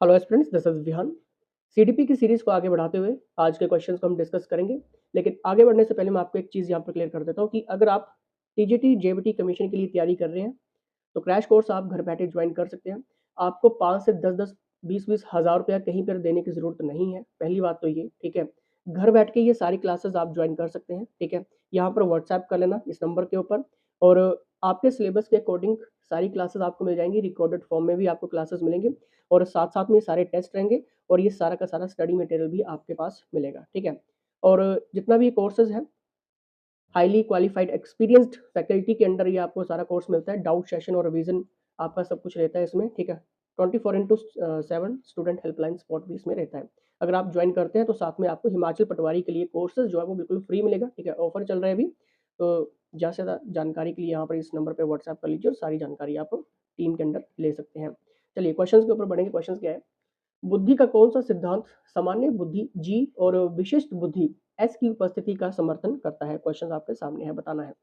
Hello students, this is Vihan. CDP की series को आगे बढ़ाते हुए आज के क्वेश्चंस को हम डिस्कस करेंगे। लेकिन आगे बढ़ने से पहले मैं आपको एक चीज़ यहाँ पर क्लियर कर देता हूँ कि अगर आप टीजीटी जेबीटी कमीशन के लिए तैयारी कर रहे हैं तो क्रैश कोर्स आप घर बैठे ज्वाइन कर सकते हैं। आपको 5 से 10-10, 20-20 हज़ार रुपया कहीं पर देने की ज़रूरत नहीं है। पहली बात तो ये, ठीक है। घर बैठ के ये सारी क्लासेस आप ज्वाइन कर सकते हैं, ठीक है। यहाँ पर व्हाट्सएप कर लेना इस नंबर के ऊपर, और आपके सिलेबस के अकॉर्डिंग सारी क्लासेस आपको मिल जाएंगी। रिकॉर्डेड फॉर्म में भी आपको क्लासेस मिलेंगे और साथ साथ में सारे टेस्ट रहेंगे और ये सारा का सारा स्टडी मटेरियल भी आपके पास मिलेगा, ठीक है। और जितना भी कोर्सेज है, हाईली क्वालिफाइड एक्सपीरियंस्ड फैकल्टी के अंडर ये आपको सारा कोर्स मिलता है। डाउट सेशन और रिवीजन आपका सब कुछ रहता है इसमें, ठीक है। 24/7 स्टूडेंट हेल्पलाइन सपोर्ट भी इसमें रहता है। अगर आप ज्वाइन करते हैं तो साथ में आपको हिमाचल पटवारी के लिए कोर्सेज जो है वो बिल्कुल फ्री मिलेगा, ठीक है। ऑफर चल रहा है अभी, तो ज़्यादा से ज़्यादा जानकारी के लिए यहाँ पर इस नंबर पर व्हाट्सएप कर लीजिए और सारी जानकारी आप टीम के अंदर ले सकते हैं। चलिए क्वेश्चन के ऊपर बढ़ेंगे। क्वेश्चन क्या है? बुद्धि का कौन सा सिद्धांत सामान्य बुद्धि जी और विशिष्ट बुद्धि एस की उपस्थिति का समर्थन करता है? क्वेश्चन आपके सामने है, बताना है।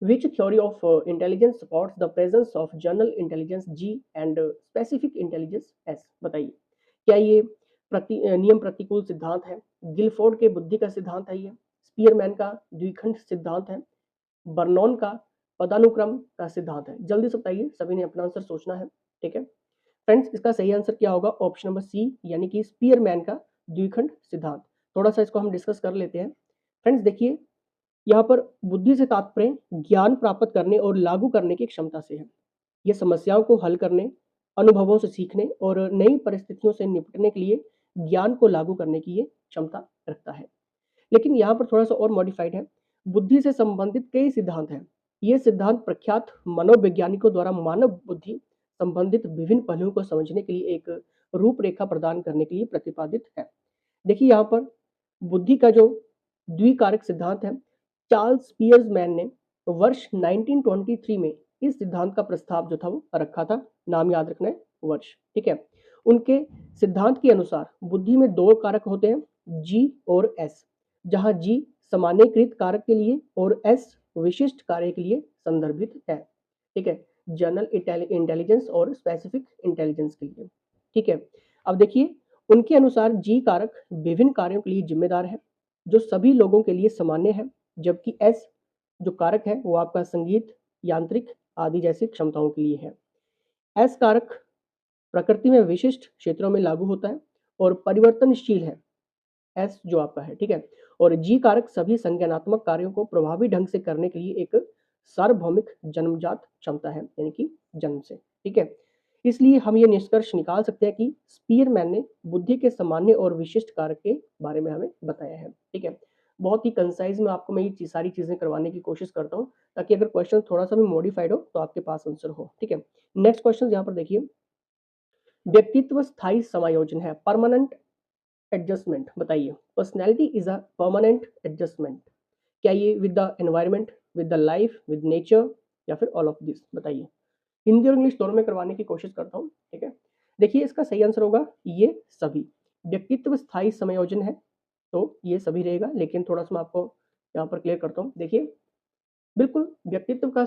Which theory of intelligence supports the presence of general intelligence G and specific intelligence S? बताइए, क्या ये नियम प्रतिकूल सिद्धांत है, गिलफोर्ड के बुद्धि का सिद्धांत है, ये स्पीयरमैन का द्विखंड सिद्धांत है, बर्नौन का पदानुक्रम का सिद्धांत है? जल्दी से बताइए, सभी ने अपना आंसर सोचना है, ठीक है। फ्रेंड्स, इसका सही आंसर क्या होगा? ऑप्शन नंबर सी, यानी कि स्पीयरमैन का द्विखंड सिद्धांत। थोड़ा सा इसको हम डिस्कस कर लेते हैं। फ्रेंड्स देखिए, यहाँ पर बुद्धि से तात्पर्य ज्ञान प्राप्त करने और लागू करने की क्षमता से है। ये समस्याओं को हल करने, अनुभवों से सीखने और नई परिस्थितियों से निपटने के लिए ज्ञान को लागू करने की ये क्षमता रखता है। लेकिन यहाँ पर थोड़ा सा और मॉडिफाइड है। बुद्धि से संबंधित कई सिद्धांत हैं। ये सिद्धांत प्रख्यात मनोवैज्ञानिकों द्वारा मानव बुद्धि संबंधित विभिन्न पहलुओं को समझने के लिए एक रूपरेखा प्रदान करने के लिए प्रतिपादित है। देखिए यहाँ पर बुद्धि का जो द्विकारक सिद्धांत है, चार्ल्स पियर्समैन ने वर्ष 1923 में इस सिद्धांत का प्रस्ताव जो था वो रखा था। नाम याद रखना है, वर्ष, ठीक है। उनके सिद्धांत के अनुसार बुद्धि में दो कारक होते हैं, जी और एस, जहां जी सामान्यकृत कारक के लिए और एस विशिष्ट कार्य के लिए संदर्भित है, ठीक है। जनरल इंटेलिजेंस और स्पेसिफिक इंटेलिजेंस के लिए, ठीक है। अब देखिए, उनके अनुसार जी कारक विभिन्न कार्यों के लिए जिम्मेदार है जो सभी लोगों के लिए सामान्य है, जबकि एस जो कारक है वो आपका संगीत, यांत्रिक आदि जैसी क्षमताओं के लिए है। एस कारक प्रकृति में विशिष्ट क्षेत्रों में लागू होता है और परिवर्तनशील है, एस जो आपका है, ठीक है। और जी कारक सभी संज्ञानात्मक कार्यों को प्रभावी ढंग से करने के लिए एक सार्वभौमिक जन्मजात क्षमता है, यानी कि जन्म से, ठीक है। इसलिए हम ये निष्कर्ष निकाल सकते हैं कि स्पीयरमैन ने बुद्धि के सामान्य और विशिष्ट कारक के बारे में हमें बताया है, ठीक है। बहुत ही कंसाइज में आपको मैं ये सारी चीजें करवाने की कोशिश करता हूँ ताकि अगर क्वेश्चन थोड़ा सा भी मॉडिफाइड हो तो आपके पास आंसर हो, ठीक है। नेक्स्ट क्वेश्चन यहाँ पर देखिए, व्यक्तित्व स्थायी समायोजन है, परमानेंट एडजस्टमेंट। बताइए, personality is a permanent adjustment. क्या ये with the environment, with the life, with nature, या फिर ऑल ऑफ दिस? बताइए। हिंदी और इंग्लिश दोनों में करवाने की कोशिश करता हूँ, ठीक है। देखिए, इसका सही आंसर होगा ये सभी। व्यक्तित्व स्थायी समायोजन है तो ये सभी रहेगा, लेकिन थोड़ा सा मैं आपको यहाँ पर क्लियर करता हूँ। देखिए, बिल्कुल व्यक्तित्व का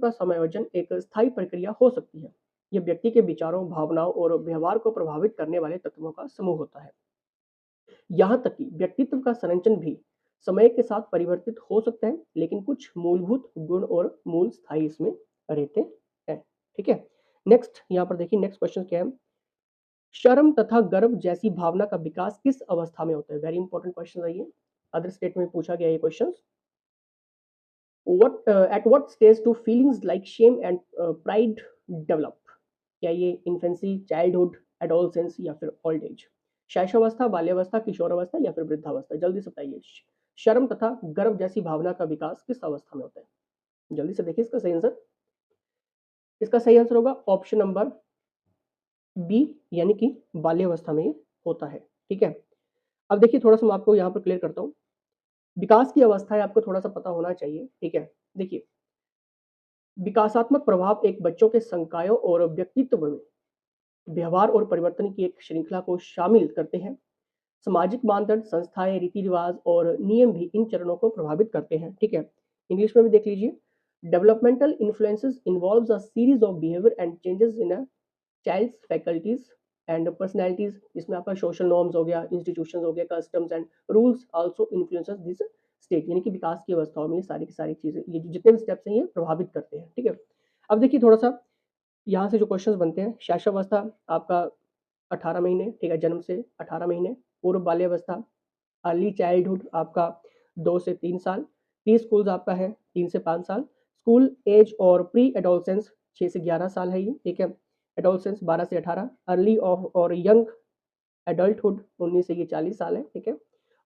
समायोजन एक स्थायी प्रक्रिया हो सकती है। यह व्यक्ति के विचारों, भावनाओं और व्यवहार को प्रभावित करने वाले तत्वों का समूह होता है। यहाँ तक कि व्यक्तित्व का संरचन भी समय के साथ परिवर्तित हो सकता है, लेकिन कुछ मूलभूत गुण और मूल स्थायी इसमें रहते हैं, ठीक है। नेक्स्ट यहाँ पर देखिए, नेक्स्ट क्वेश्चन क्या है? शर्म तथा गर्व जैसी भावना का विकास किस अवस्था में होता है? वेरी इंपॉर्टेंट क्वेश्चन है ये। अदर स्टेट में पूछा गया ये question. At what stage do feelings like shame and pride develop? क्या ये इन्फेंसी, चाइल्डहुड, एडोलसेंस, या फिर ओल्ड एज? शैशवावस्था, बाल्यावस्था, किशोरावस्था, या फिर वृद्धावस्था? जल्दी से बताइए। शर्म तथा गर्व जैसी भावना का विकास किस अवस्था में होता है? जल्दी से देखिए इसका सही आंसर। इसका सही आंसर होगा ऑप्शन नंबर बी, यानी कि बाल्यावस्था में होता है, ठीक है। अब देखिए, थोड़ा सा मैं आपको यहाँ पर क्लियर करता हूँ। विकास की अवस्थाएं आपको थोड़ा सा पता होना चाहिए, ठीक है। देखिए, विकासात्मक प्रभाव एक बच्चों के संकायों और व्यक्तित्व में व्यवहार और परिवर्तन की एक श्रृंखला को शामिल करते हैं। सामाजिक मानदंड, संस्थाएं, रीति रिवाज और नियम भी इन चरणों को प्रभावित करते हैं, ठीक है। इंग्लिश में भी देख लीजिए। Developmental influences involves a series of behaviour and changes in a child's, faculties and personalities, जिसमें आपका सोशल नॉर्म्स हो गया, इंस्टीट्यूशन हो गया, customs and rules also influences this state, यानी कि विकास की अवस्थाओं में ये सारी की सारी चीजें, ये जितने भी स्टेप्स हैं ये प्रभावित करते हैं। ठीक है, अब देखिए थोड़ा सा यहाँ से जो क्वेश्चंस बनते हैं, शैशवावस्था आपका 18 महीने, ठीक है, जन्म से 18 महीने, पूर्व बाल्यावस्था, अर्ली चाइल्डहुड आपका 2 से 3 साल, प्री स्कूल्स आपका है 3 से 5 साल, स्कूल एज और प्री एडोलसेंस 6 से 11 साल है ये, ठीक है, एडोलसेंस 12 से 18, अर्ली और यंग एडल्टहुड 19 से ये 40 साल है, ठीक है,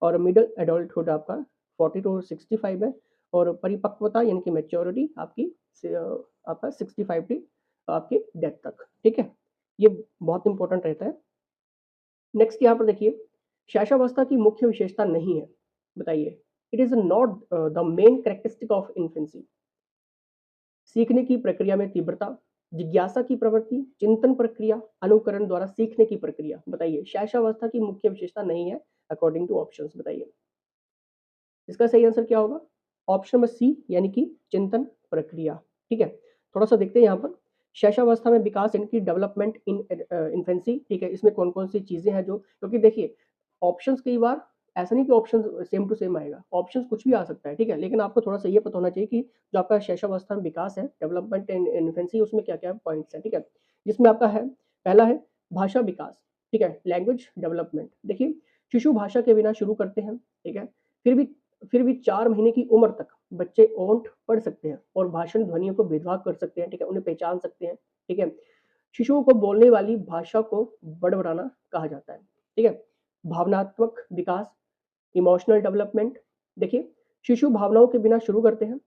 और मिडिल एडल्टहुड आपका 40 टू 65 है, और परिपक्वता यानी कि मैच्योरिटी आपकी आपका 65 की आपके डेथ तक, ठीक है, ये बहुत इंपॉर्टेंट रहता है। नेक्स्ट यहाँ पर देखिए, शैशवावस्था की मुख्य विशेषता नहीं है, बताइए, it is not the main characteristic of infancy. सीखने की प्रक्रिया में तीव्रता, जिज्ञासा की प्रवृत्ति, चिंतन प्रक्रिया, अनुकरण द्वारा सीखने की प्रक्रिया, बताइए शैशवावस्था की मुख्य विशेषता नहीं है अकॉर्डिंग टू ऑप्शंस, बताइए इसका सही आंसर क्या होगा? ऑप्शन नंबर सी, यानी कि चिंतन प्रक्रिया। ठीक है, थोड़ा सा देखते हैं यहाँ पर, शैशवावस्था में विकास यानी कि डेवलपमेंट इन इन्फेंसी, ठीक है, इसमें कौन कौन सी चीजें हैं जो, क्योंकि देखिए ऑप्शंस कई बार ऐसा नहीं कि ऑप्शन सेम टू सेम आएगा, ऑप्शंस कुछ भी आ सकता है, ठीक है, लेकिन आपको थोड़ा सा ये पता होना चाहिए कि जो आपका शैशवावस्था में विकास है, डेवलपमेंट इन इन्फेंसी, उसमें क्या क्या पॉइंट्स हैं, ठीक है, जिसमें आपका है, पहला है भाषा विकास, ठीक है, लैंग्वेज डेवलपमेंट। देखिए शिशु भाषा के बिना शुरू करते हैं, ठीक है, फिर भी 4 महीने की उम्र तक बच्चे ओंठ पढ़ सकते हैं और भाषण ध्वनियों को भेदभाव कर सकते हैं, ठीक है, उन्हें पहचान सकते हैं, ठीक है, शिशुओं को बोलने वाली भाषा को बड़बड़ाना कहा जाता है, ठीक है, भावनात्मक विकास, इमोशनल डेवलपमेंट। देखिए शिशु भावनाओं के बिना शुरू करते हैं,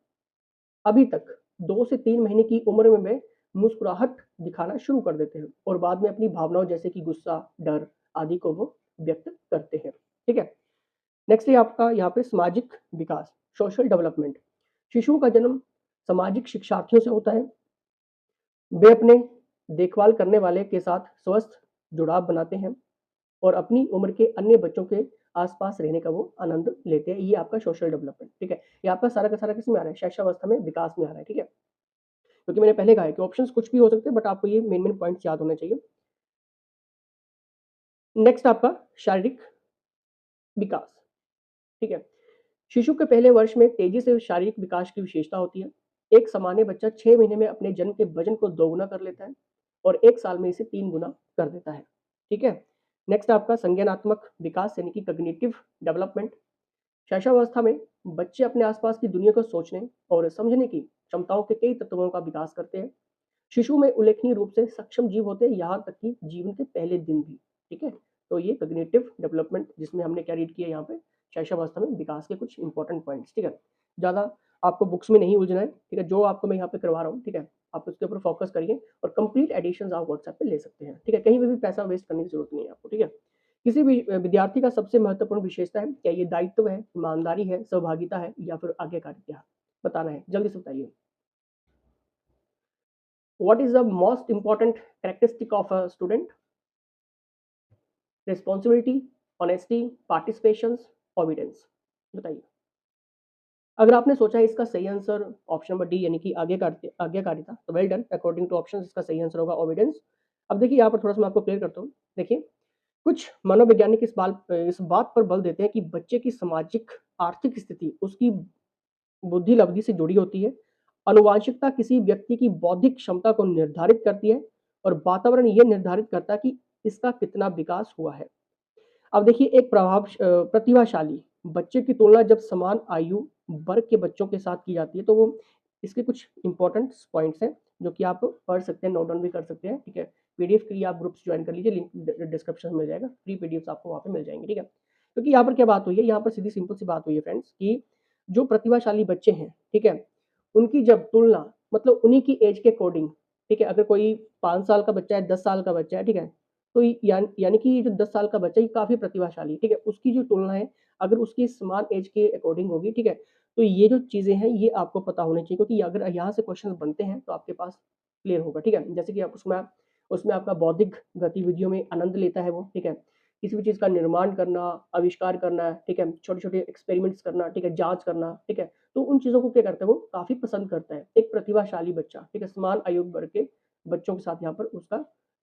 अभी तक 2 से 3 महीने की उम्र में वे मुस्कुराहट दिखाना शुरू कर देते हैं और बाद में अपनी भावनाओं जैसे कि गुस्सा, डर आदि को वो व्यक्त करते हैं, ठीक है। नेक्स्ट है आपका यहाँ पे सामाजिक विकास, सोशल डेवलपमेंट। शिशुओं का जन्म सामाजिक शिक्षार्थियों से होता है, वे अपने देखभाल करने वाले के साथ स्वस्थ जुड़ाव बनाते हैं और अपनी उम्र के अन्य बच्चों के आसपास रहने का वो आनंद लेते हैं, ये आपका सोशल डेवलपमेंट, ठीक है, ये आपका सारा का सारा किस में आ रहा है? शैशवावस्था में विकास में आ रहा है, ठीक है, क्योंकि मैंने पहले कहा है कि ऑप्शंस कुछ भी हो सकते हैं, बट आपको ये मेन मेन पॉइंट्स याद होने चाहिए। नेक्स्ट आपका शारीरिक विकास, ठीक है, शिशु के पहले वर्ष में तेजी से शारीरिक विकास की विशेषता होती है, एक सामान्य बच्चा 6 महीने में अपने जन्म के वजन को दोगुना कर लेता है और 1 साल में इसे 3 गुना कर देता है, ठीक है। नेक्स्ट आपका संज्ञानात्मक विकास यानी कि कॉग्निटिव डेवलपमेंट। शैशवावस्था में बच्चे अपने आसपास की दुनिया को सोचने और समझने की क्षमताओं के कई तत्वों का विकास करते हैं, शिशु में उल्लेखनीय रूप से सक्षम जीव होते हैं, यहाँ तक कि जीवन के पहले दिन भी, ठीक है, तो ये कॉग्निटिव डेवलपमेंट जिसमें हमने क्या रीड किया यहाँ पे, शैशवावस्था में विकास के कुछ इंपॉर्टेंट पॉइंट्स, ठीक है, ज़्यादा आपको बुक्स में नहीं उलझना है, ठीक है, जो आपको मैं यहाँ पे करवा रहा हूँ, ठीक है, आप उसके ऊपर फोकस करिए और कंप्लीट एडिशन आप व्हाट्सएप पे ले सकते हैं, ठीक है, कहीं भी पैसा वेस्ट करने की जरूरत नहीं है आपको, ठीक है। किसी भी विद्यार्थी का सबसे महत्वपूर्ण विशेषता है, क्या ये दायित्व है, ईमानदारी है, सहभागिता है या फिर आज्ञाकारिता है, बताना है, जल्दी से बताइए। What is the most important characteristic of a student? Responsibility, honesty, participation, obedience, बताइए। अगर आपने सोचा है इसका सही आंसर ऑप्शन नंबर डी यानी कि आज्ञाकारिता, तो well done, according to option इसका सही आंसर होगा ओबीडियंस। अब देखिए यहाँ पर थोड़ा सा मैं आपको क्लियर करता हूँ। देखिए कुछ मनोवैज्ञानिक इस बात पर बल देते हैं कि बच्चे की सामाजिक आर्थिक स्थिति उसकी बुद्धि लब्धि से जुड़ी होती है, अनुवांशिकता किसी व्यक्ति की बौद्धिक क्षमता को निर्धारित करती है और वातावरण ये निर्धारित करता है कि इसका कितना विकास हुआ है। अब देखिए एक प्रतिभाशाली बच्चे की तुलना जब समान आयु वर्ग के बच्चों के साथ की जाती है, तो वो इसके कुछ इंपॉर्टेंट पॉइंट्स हैं जो कि आप पढ़ सकते हैं, नोट डाउन भी कर सकते हैं, ठीक है। पीडीएफ के लिए आप ग्रुप्स ज्वाइन कर लीजिए, लिंक डिस्क्रिप्शन में मिल जाएगा, फ्री पीडीएफ आपको वहाँ पे मिल जाएंगे, ठीक है। क्योंकि यहाँ पर क्या बात हुई है, यहाँ पर सीधी सिंपल सी बात हुई है फ्रेंड्स, कि जो प्रतिभाशाली बच्चे हैं, ठीक है, उनकी जब तुलना मतलब उन्हीं की एज के अकॉर्डिंग, ठीक है, अगर कोई 5 साल का बच्चा है, 10 साल का बच्चा है, ठीक है, तो यानी कि जो 10 साल का बच्चा ये काफ़ी प्रतिभाशाली, ठीक है, उसकी जो तुलना है अगर उसकी समान एज के अकॉर्डिंग होगी, ठीक है, तो ये जो चीज़ें हैं ये आपको पता होनी चाहिए, क्योंकि अगर यहाँ से क्वेश्चन बनते हैं तो आपके पास क्लियर होगा, ठीक है। जैसे कि आप उसमें आपका बौद्धिक गतिविधियों में आनंद लेता है वो, ठीक है, किसी भी चीज़ का निर्माण करना, आविष्कार करना, ठीक है, छोटे-छोटे एक्सपेरिमेंट्स करना, ठीक है, जाँच करना, ठीक है, तो उन चीज़ों को क्या करता है वो काफ़ी पसंद करता है। एक प्रतिभाशाली बच्चा, ठीक है, समान आयु वर्ग के बच्चों के साथ यहाँ पर उसका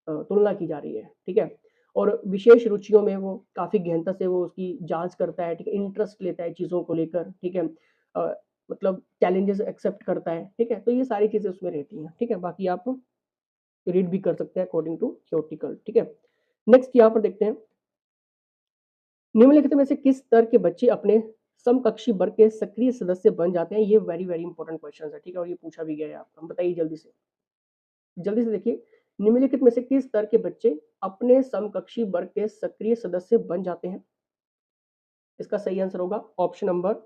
तुलना की जा रही है, ठीक है। और विशेष रुचियों में वो काफ़ी गहनता से वो उसकी जाँच करता है, ठीक है, इंटरेस्ट लेता है चीज़ों को लेकर, ठीक है। मतलब चैलेंजेस एक्सेप्ट करता है, ठीक है। तो ये सारी चीज़ें उसमें रहती हैं, ठीक है। बाकी आप रीड भी कर सकते हैं अकॉर्डिंग टू थ्योरेटिकल, ठीक है। नेक्स्ट यहाँ पर देखते हैं, निम्नलिखित में से किस स्तर के बच्चे अपने समकक्षी वर्ग के सक्रिय सदस्य बन जाते हैं? ये वेरी वेरी इंपॉर्टेंट क्वेश्चन है, ठीक है। और ये पूछा भी गया है आपको, बताइए जल्दी से देखिए, निम्नलिखित में से किस स्तर के बच्चे अपने समकक्षी वर्ग के सक्रिय सदस्य बन जाते हैं? इसका सही आंसर होगा ऑप्शन नंबर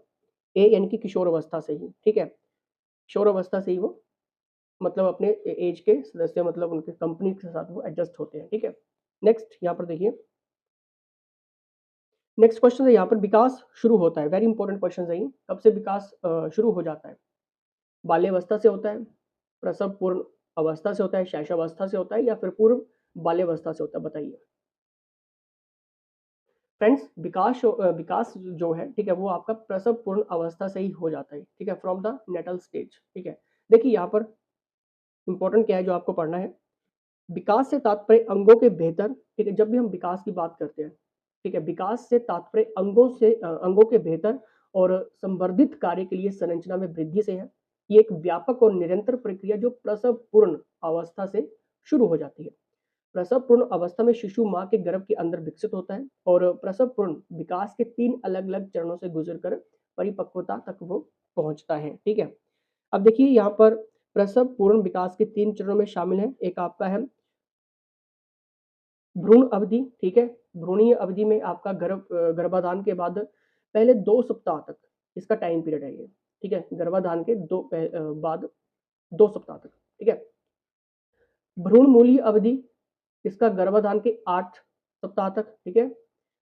ए, यानी कि किशोर अवस्था से ही, ठीक है। किशोर अवस्था से ही वो मतलब अपने एज के सदस्य, मतलब उनके कंपनी के साथ वो एडजस्ट होते हैं, ठीक है। नेक्स्ट यहाँ पर देखिए, नेक्स्ट क्वेश्चन है यहाँ पर, विकास शुरू होता है, वेरी इंपॉर्टेंट क्वेश्चन है ये। कब से विकास शुरू हो जाता है? बाल्यावस्था से होता है, प्रसव पूर्ण अवस्था से होता है, शैशवावस्था से होता है, या फिर पूर्व बाल्यावस्था से होता है? बताइए फ्रेंड्स। विकास जो है, ठीक है, वो आपका प्रसव पूर्ण अवस्था से ही हो जाता है, ठीक है, फ्रॉम द नेटल स्टेज, ठीक है। देखिए यहाँ पर इंपॉर्टेंट क्या है जो आपको पढ़ना है, विकास से तात्पर्य अंगों के बेहतर, ठीक है। जब भी हम विकास की बात करते हैं, ठीक है, विकास से तात्पर्य अंगों के बेहतर और संवर्धित कार्य के लिए संरचना में वृद्धि से है। ये एक व्यापक और निरंतर प्रक्रिया जो प्रसव पूर्ण अवस्था से शुरू हो जाती है। प्रसव पूर्ण अवस्था में शिशु माँ के गर्भ के अंदर विकसित होता है और प्रसव पूर्ण विकास के 3 अलग-अलग चरणों से गुजरकर परिपक्वता तक वो पहुँचता है, ठीक है। अब देखिए यहाँ पर प्रसव पूर्ण विकास के 3 चरणों में शामिल है। एक आपका है भ्रूण अवधि, ठीक है। भ्रूणीय अवधि में आपका गर्भाधान के बाद पहले 2 सप्ताह तक इसका टाइम पीरियड है ये, ठीक है। गर्भाधान के बाद 2 सप्ताह तक, ठीक है। भ्रूणमूलीय अवधि, इसका गर्भाधान के 8 सप्ताह तक, ठीक है।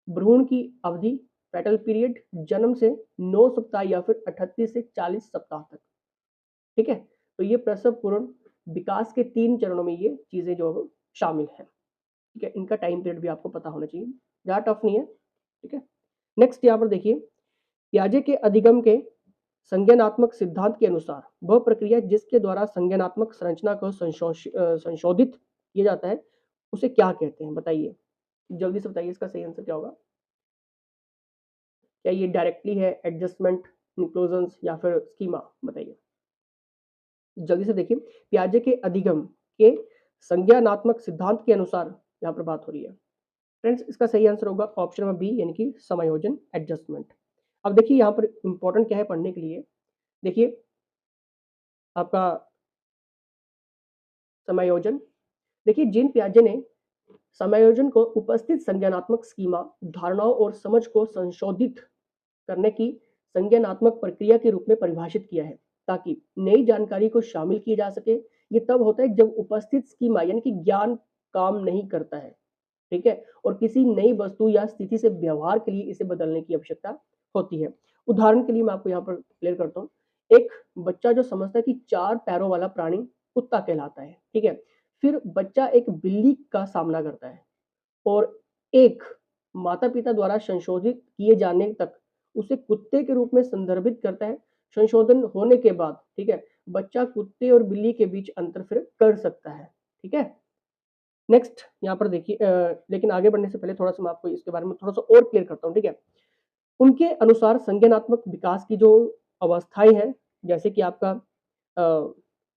भ्रूण की अवधि, फेटल पीरियड, जन्म से 9 सप्ताह या फिर 38 से 40 सप्ताह तक, ठीक है। तो ये प्रसव पूर्ण विकास के 3 चरणों में ये चीज़ें जो शामिल हैं, ठीक है। इनका टाइम पीरियड भी आपको पता होना चाहिए, ज़्यादा टफ नहीं है, ठीक है। नेक्स्ट यहाँ पर देखिए, पियाजे के अधिगम के संज्ञानात्मक सिद्धांत के अनुसार वह प्रक्रिया जिसके द्वारा संज्ञानात्मक संरचना को संशोधित किया जाता है, उसे क्या कहते हैं? बताइए जल्दी से, बताइए इसका सही आंसर क्या होगा? क्या ये डायरेक्टली है, एडजस्टमेंट, इंक्लूजन्स, या फिर स्कीमा? बताइए जल्दी से। देखिए, पियाजे के अधिगम के संज्ञानात्मक सिद्धांत के अनुसार यहाँ पर बात हो रही है फ्रेंड्स। इसका सही आंसर होगा ऑप्शन नंबर बी, यानी कि समायोजन, एडजस्टमेंट। अब देखिए यहाँ पर इंपॉर्टेंट क्या है पढ़ने के लिए, देखिए आपका समायोजन। देखिए जीन पियाजे ने समायोजन को उपस्थित संज्ञानात्मक स्कीमा, धारणाओं और समझ को संशोधित करने की संज्ञानात्मक प्रक्रिया के रूप में परिभाषित किया है ताकि नई जानकारी को शामिल किया जा सके। ये तब होता है जब उपस्थित स्कीमा यानी कि ज्ञान काम नहीं करता है, ठीक है, और किसी नई वस्तु या स्थिति से व्यवहार के लिए इसे बदलने की आवश्यकता होती है। उदाहरण के लिए मैं आपको यहाँ पर क्लियर करता हूँ। एक बच्चा जो समझता है कि 4 पैरों वाला प्राणी कुत्ता कहलाता है, ठीक है। फिर बच्चा एक बिल्ली का सामना करता है और एक माता-पिता द्वारा संशोधित किए जाने तक उसे कुत्ते के रूप में संदर्भित करता है। संशोधन होने के बाद, ठीक है, बच्चा कुत्ते और बिल्ली के बीच अंतर फिर कर सकता है, ठीक है। नेक्स्ट यहाँ पर देखिए, लेकिन आगे बढ़ने से पहले थोड़ा-सा मैं आपको इसके बारे में थोड़ा-सा और क्लियर करता हूँ, ठीक है। उनके अनुसार संज्ञानात्मक विकास की जो अवस्थाएँ हैं, जैसे कि आपका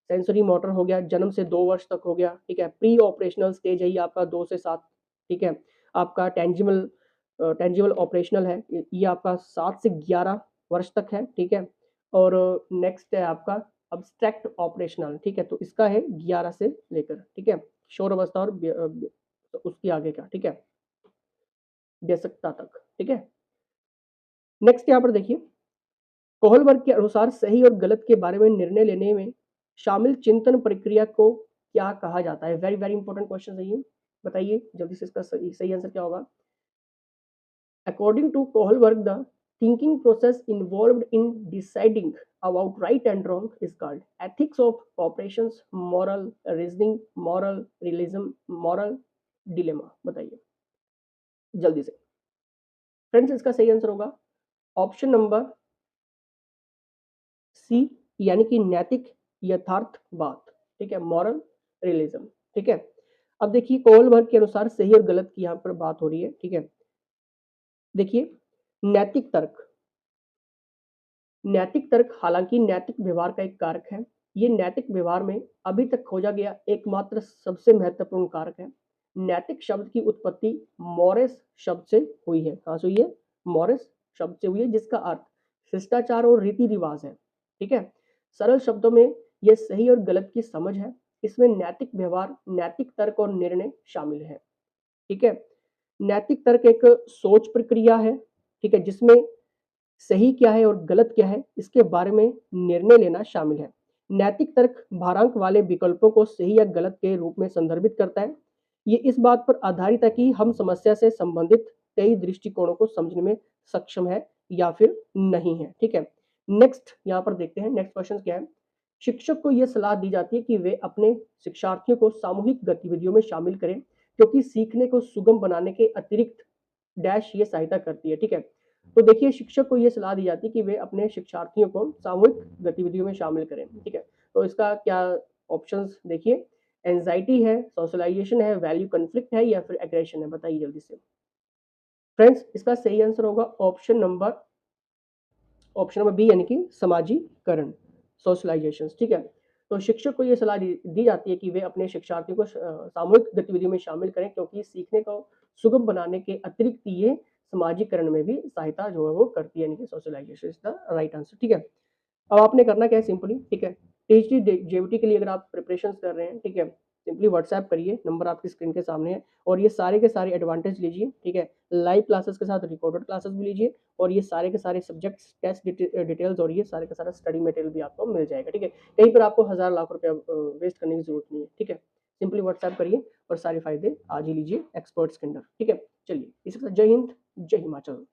सेंसरी मोटर हो गया, जन्म से 2 वर्ष तक हो गया, ठीक है। प्री ऑपरेशनल स्टेज है ये आपका 2 से 7, ठीक है। आपका टेंजिबल ऑपरेशनल है, ये आपका 7 से 11 वर्ष तक है, ठीक है। और नेक्स्ट है आपका अब्स्ट्रैक्ट ऑपरेशनल, ठीक है। तो इसका है 11 से लेकर, ठीक है, किशोर अवस्था और उसके आगे का, ठीक है, वयस्कता तक, ठीक है। नेक्स्ट यहाँ पर देखिए, कोहलबर्ग के अनुसार सही और गलत के बारे में निर्णय लेने में शामिल चिंतन प्रक्रिया को क्या कहा जाता है? वेरी वेरी इंपॉर्टेंट क्वेश्चन है ये, बताइए जल्दी से इसका सही आंसर क्या होगा? According to Kohlberg, the thinking process involved in deciding about right and wrong is called ethics of operations, moral reasoning, moral realism, moral dilemma। बताइए जल्दी से फ्रेंड्स, इसका सही आंसर होगा ऑप्शन नंबर सी, यानी कि नैतिक यथार्थवाद, ठीक है, मॉरल रियलिज्म, ठीक है। अब देखिए कोलबर्ग के अनुसार सही और गलत की यहाँ पर बात हो रही है, ठीक है। देखिए नैतिक तर्क, नैतिक तर्क हालांकि नैतिक व्यवहार का एक कारक है। ये नैतिक व्यवहार में अभी तक खोजा गया एकमात्र सबसे महत्वपूर्ण कारक है। नैतिक शब्द की उत्पत्ति मॉरस शब्द से हुई है। कहाँ से हुई है? मॉरस शब्द से हुई है, जिसका अर्थ शिष्टाचार और रीति रिवाज है, ठीक है। सरल शब्दों में यह सही और गलत की समझ है। इसमें नैतिक व्यवहार, नैतिक तर्क और निर्णय शामिल है, ठीक है। नैतिक तर्क एक सोच प्रक्रिया है, ठीक है, जिसमें सही क्या है और गलत क्या है इसके बारे में निर्णय लेना शामिल है। नैतिक तर्क भारांक वाले विकल्पों को सही या गलत के रूप में संदर्भित करता है। ये इस बात पर आधारित है कि हम समस्या से संबंधित कई दृष्टिकोणों को समझने में सक्षम है या फिर नहीं है, ठीक है। नेक्स्ट यहाँ पर देखते हैं, नेक्स्ट क्वेश्चन क्या है। शिक्षक को यह सलाह दी जाती है कि वे अपने शिक्षार्थियों को सामूहिक गतिविधियों में शामिल करें, क्योंकि सीखने को सुगम बनाने के अतिरिक्त डैश ये सहायता करती है, ठीक है। तो देखिए शिक्षक को ये सलाह दी जाती है कि वे अपने शिक्षार्थियों को सामूहिक गतिविधियों में शामिल करें, ठीक है। तो इसका क्या ऑप्शंस देखिए, एंजाइटी है, सोशलाइजेशन है, वैल्यू कॉन्फ्लिक्ट है या फिर एग्रेशन है, बताइए जल्दी से। फ्रेंड्स इसका सही आंसर होगा ऑप्शन नंबर बी, यानी कि समाजीकरण, सोशलाइजेशन, ठीक है। तो शिक्षक को यह सलाह दी जाती है कि वे अपने शिक्षार्थियों को सामूहिक गतिविधियों में शामिल करें, क्योंकि सीखने को सुगम बनाने के अतिरिक्त ये समाजीकरण में भी सहायता जो है वो करती है, यानी कि socialisation is the right answer, ठीक है। अब आपने करना क्या है सिंपली, ठीक है। टीजीटी जेवीटी के लिए अगर आप प्रिपरेशन कर रहे हैं, ठीक है, सिंपली व्हाट्सएप करिए, नंबर आपकी स्क्रीन के सामने है, और ये सारे के सारे एडवांटेज लीजिए, ठीक है। लाइव क्लासेस के साथ रिकॉर्डेड क्लासेस भी लीजिए, और ये सारे के सारे सब्जेक्ट्स, टेस्ट डिटेल्स और ये सारे का सारा स्टडी मटेरियल भी आपको मिल जाएगा, ठीक है। कहीं पर आपको हजार लाख रुपया वेस्ट करने की जरूरत नहीं है, ठीक है। सिंपली व्हाट्सएप करिए और सारे फायदे आज ही लीजिए एक्सपर्ट्स के अंदर, ठीक है। चलिए इसी के साथ जय हिंद, जय हिमाचल।